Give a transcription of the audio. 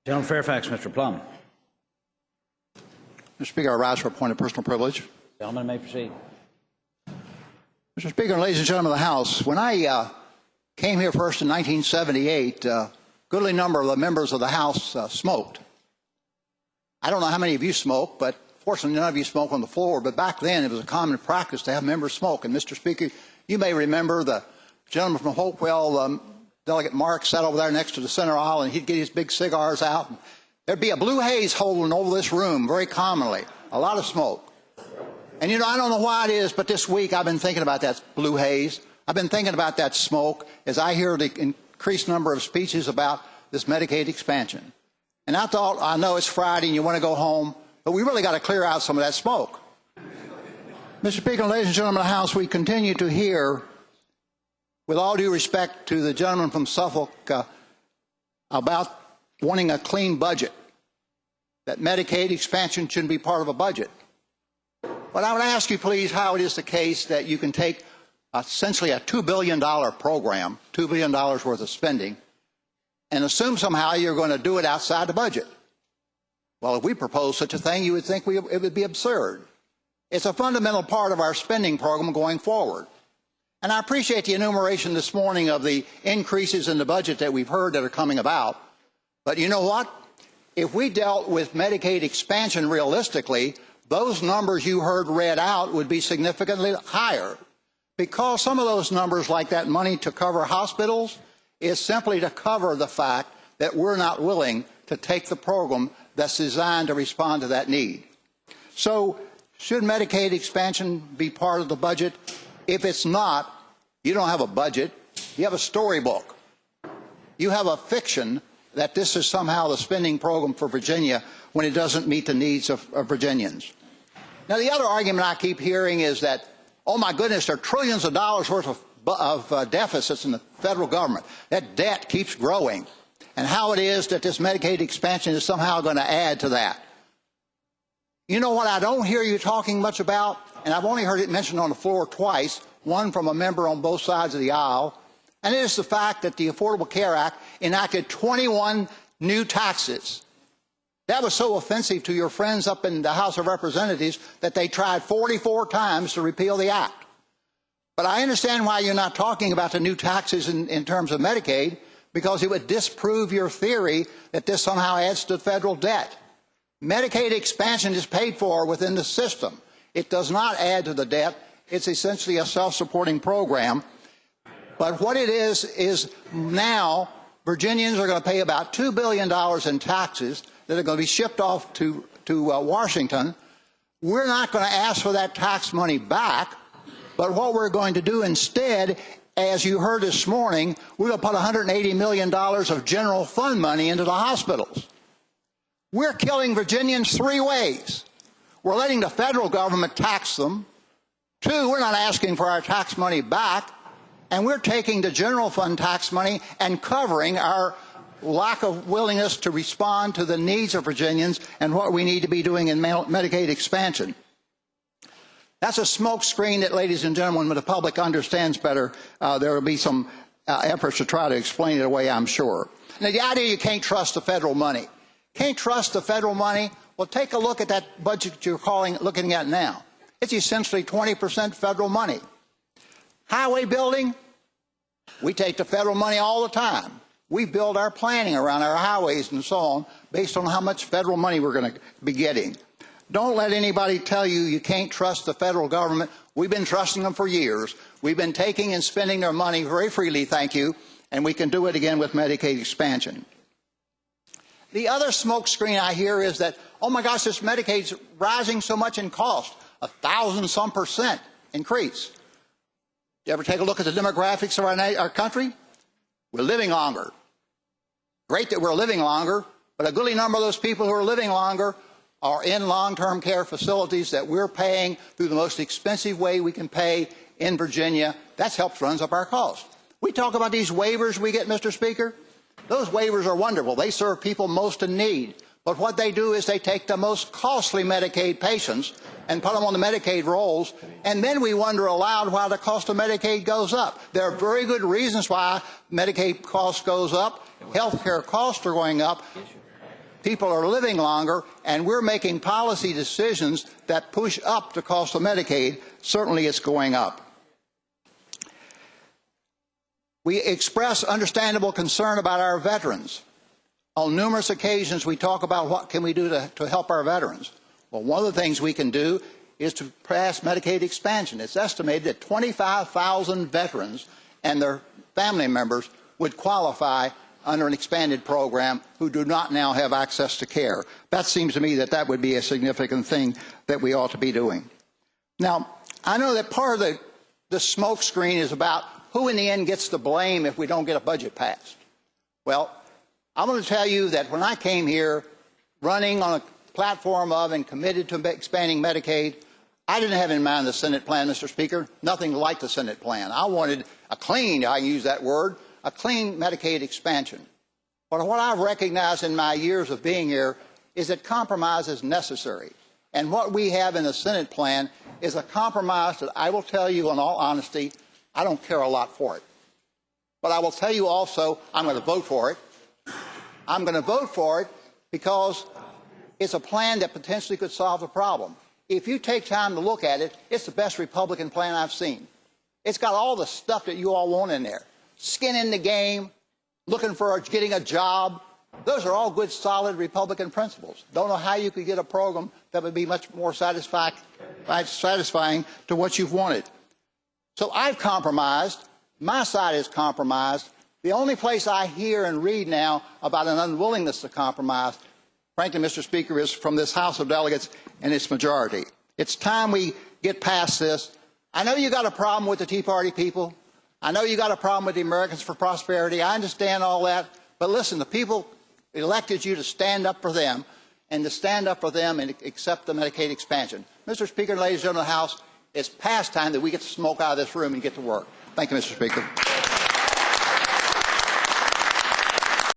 Gentleman Fairfax, Mr. Plum. Mr. Speaker, I rise for a point of personal privilege. Gentleman may proceed. Mr. Speaker, ladies and gentlemen of the House, when I came here first in 1978, a goodly number of the members of the House smoked. I don't know how many of you smoke, but fortunately none of you smoke on the floor. But back then it was a common practice to have members smoke. And Mr. Speaker, you may remember the gentleman from Hopewell, Delegate Mark, sat over there next to the center aisle, and he'd get his big cigars out. There'd be a blue haze holding over this room very commonly, a lot of smoke. And you know, I don't know why it is, but this week I've been thinking about that blue haze. I've been thinking about that smoke as I hear the increased number of speeches about this Medicaid expansion. And I thought, I know it's Friday and you want to go home, but we really got to clear out some of that smoke. Mr. Speaker, ladies and gentlemen of the House, we continue to hear, with all due respect to the gentleman from Suffolk, about wanting a clean budget, that Medicaid expansion shouldn't be part of a budget. But I would ask you, please, how it is the case that you can take essentially a $2 billion program, $2 billion worth of spending, and assume somehow you're going to do it outside the budget. Well, if we propose such a thing, you would think it would be absurd. It's a fundamental part of our spending program going forward. And I appreciate the enumeration this morning of the increases in the budget that we've heard that are coming about. But you know what? If we dealt with Medicaid expansion realistically, those numbers you heard read out would be significantly higher. Because some of those numbers, like that money to cover hospitals, is simply to cover the fact that we're not willing to take the program that's designed to respond to that need. So should Medicaid expansion be part of the budget? If it's not, you don't have a budget, you have a storybook. You have a fiction that this is somehow the spending program for Virginia when it doesn't meet the needs of Virginians. Now, the other argument I keep hearing is that, oh my goodness, there are trillions of dollars worth of deficits in the federal government. That debt keeps growing. And how it is that this Medicaid expansion is somehow going to add to that. You know what I don't hear you talking much about, and I've only heard it mentioned on the floor twice, one from a member on both sides of the aisle, and it is the fact that the Affordable Care Act enacted 21 new taxes. That was so offensive to your friends up in the House of Representatives that they tried 44 times to repeal the act. But I understand why you're not talking about the new taxes in terms of Medicaid, because it would disprove your theory that this somehow adds to federal debt. Medicaid expansion is paid for within the system. It does not add to the debt. It's essentially a self-supporting program. But what it is now Virginians are going to pay about $2 billion in taxes that are going to be shipped off to Washington. We're not going to ask for that tax money back, but what we're going to do instead, as you heard this morning, we're going to put $180 million of general fund money into the hospitals. We're killing Virginians three ways. We're letting the federal government tax them. Two, we're not asking for our tax money back. And we're taking the general fund tax money and covering our lack of willingness to respond to the needs of Virginians and what we need to be doing in Medicaid expansion. That's a smoke screen that, ladies and gentlemen, when the public understands better, there will be some efforts to try to explain it away, I'm sure. Now, the idea you can't trust the federal money. Can't trust the federal money? Well, take a look at that budget you're looking at now. It's essentially 20% federal money. Highway building, we take the federal money all the time. We build our planning around our highways and so on based on how much federal money we're going to be getting. Don't let anybody tell you you can't trust the federal government. We've been trusting them for years. We've been taking and spending their money very freely, thank you, and we can do it again with Medicaid expansion. The other smoke screen I hear is that, oh my gosh, this Medicaid's rising so much in cost, 1,000-some% increase. You ever take a look at the demographics of our country? We're living longer. Great that we're living longer, but a goodly number of those people who are living longer are in long-term care facilities that we're paying through the most expensive way we can pay in Virginia. That's helped runs up our costs. We talk about these waivers we get, Mr. Speaker. Those waivers are wonderful. They serve people most in need. But what they do is they take the most costly Medicaid patients and put them on the Medicaid rolls, and then we wonder aloud why the cost of Medicaid goes up. There are very good reasons why Medicaid cost goes up. Health care costs are going up. people are living longer, and we're making policy decisions that push up the cost of Medicaid. Certainly it's going up. We express understandable concern about our veterans. On numerous occasions, we talk about what can we do to help our veterans. Well, one of the things we can do is to pass Medicaid expansion. It's estimated that 25,000 veterans and their family members would qualify under an expanded program who do not now have access to care. That seems to me that that would be a significant thing that we ought to be doing. Now, I know that part of the smoke screen is about who in the end gets the blame if we don't get a budget passed. Well, I'm going to tell you that when I came here running on a platform of and committed to expanding Medicaid, I didn't have in mind the Senate plan, Mr. Speaker, nothing like the Senate plan. I wanted a clean, I use that word, a clean Medicaid expansion. But what I've recognized in my years of being here is that compromise is necessary. And what we have in the Senate plan is a compromise that I will tell you in all honesty, I don't care a lot for it. But I will tell you also, I'm going to vote for it. I'm going to vote for it because it's a plan that potentially could solve the problem. If you take time to look at it, it's the best Republican plan I've seen. It's got all the stuff that you all want in there. Skin in the game, looking for getting a job. Those are all good, solid Republican principles. Don't know how you could get a program that would be much more satisfying to what you've wanted. So I've compromised. My side is compromised. The only place I hear and read now about an unwillingness to compromise, frankly, Mr. Speaker, is from this House of Delegates and its majority. It's time we get past this. I know you got a problem with the Tea Party people. I know you got a problem with the Americans for Prosperity. I understand all that. But listen, the people elected you to stand up for them and to stand up for them and accept the Medicaid expansion. Mr. Speaker, ladies and gentlemen of the House, it's past time that we get the smoke out of this room and get to work. Thank you, Mr. Speaker.